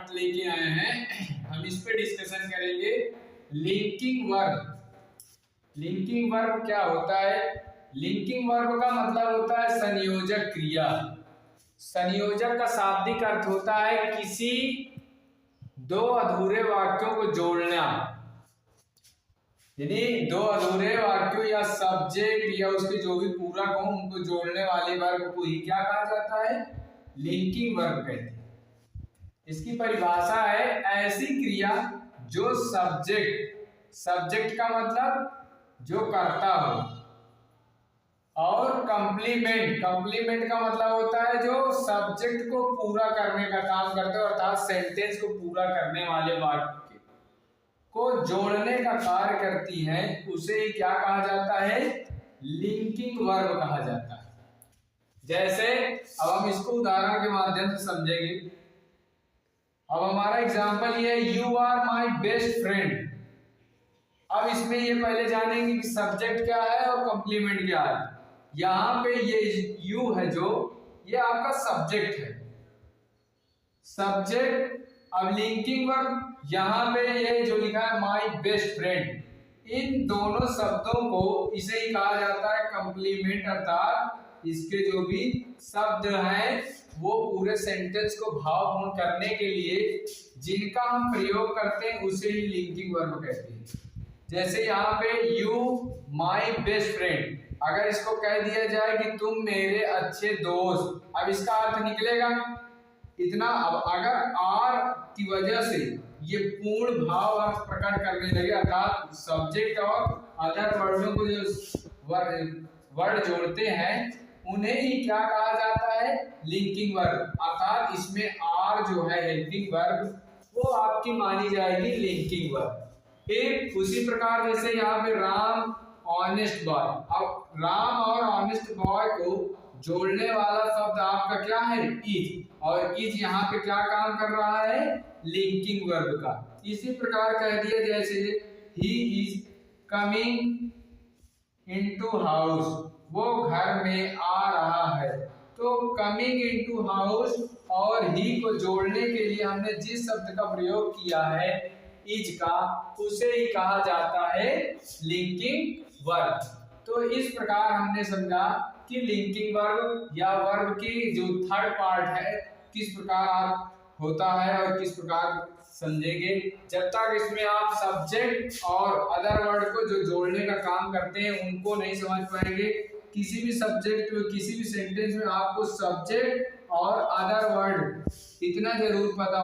Part लेके आए हैं। हम इस पे डिस्कशन करेंगे लिंकिंग वर्ब। लिंकिंग वर्ब क्या होता है? लिंकिंग वर्ब का मतलब होता है संयोजक क्रिया। संयोजक का शाब्दिक अर्थ होता है किसी दो अधूरे वाक्यों को जोड़ना, यानी दो अधूरे वाक्यों या सब्जेक्ट या उसके जो भी पूरक हो उनको जोड़ने वाले वर्ब को ही क्या कहा जाता है? लिंकिंग वर्ब कहते हैं। इसकी परिभाषा है ऐसी क्रिया जो सब्जेक्ट का मतलब जो करता हो, और कंप्लीमेंट का मतलब होता है जो सब्जेक्ट को पूरा करने का काम करते हो, अर्थात सेंटेंस को पूरा करने वाले वाक्य को जोड़ने का कार्य करती है, उसे क्या कहा जाता है? लिंकिंग वर्ब कहा जाता है। जैसे अब हम इसको उदाहरण के माध्यम से समझेंगे। अब हमारा एग्जांपल ये है, you are my best friend. अब इसमें ये पहले जानेंगे कि सब्जेक्ट क्या है और कंप्लीमेंट क्या है। यहाँ पे ये यू है जो ये आपका सब्जेक्ट है, सब्जेक्ट। अब लिंकिंग वर्ब यहाँ पे ये जो लिखा है माय बेस्ट फ्रेंड, इन दोनों शब्दों को इसे ही कहा जाता है कंप्लीमेंट, अर्थात इसके जो भी शब्द हैं वो पूरे सेंटेंस को भावपूर्ण करने के लिए जिनका हम प्रयोग करते हैं उसे ही लिंकिंग वर्ब कहते हैं। जैसे यहाँ पे यू माय बेस्ट फ्रेंड, अगर इसको कह दिया जाए कि तुम मेरे अच्छे दोस्त, अब इसका अर्थ निकलेगा इतना। अब अगर आर की वजह से ये पूर्ण भाव अर्थ प्रकट करने लगे, अर्थात सब्जेक्ट और अदर वर्डों को जो वर्ड जोड़ते हैं उन्हें ही क्या कहा जाता है? Linking verb. अर्थात इसमें आर जो है हेल्पिंग वर्ब वो आपकी मानी जाएगी लिंकिंग वर्ब। फिर उसी प्रकार जैसे यहाँ पे राम ऑनेस्ट बॉय, अब राम और ऑनेस्ट बॉय को जोड़ने वाला शब्द आपका क्या है? इज, और इज यहाँ पे क्या काम कर रहा है? लिंकिंग वर्ब का। इसी प्रकार कह दिया जैसे he is coming into house, वो घर में आ रहा है। तो कमिंग इनटू हाउस और ही को जोड़ने के लिए हमने जिस शब्द का प्रयोग किया है इज का, उसे ही कहा जाता है लिंकिंग वर्ब। तो इस प्रकार हमने समझा कि लिंकिंग वर्ब या वर्ब की जो थर्ड पार्ट है किस प्रकार आप होता है और किस प्रकार समझेंगे। जब तक इसमें आप सब्जेक्ट और अदर वर्ड को जो जोड़ने का काम करते हैं उनको नहीं समझ पाएंगे। किसी भी सब्जेक्ट में किसी भी सेंटेंस में आपको सब्जेक्ट और अदर वर्ड इतना जरूर पता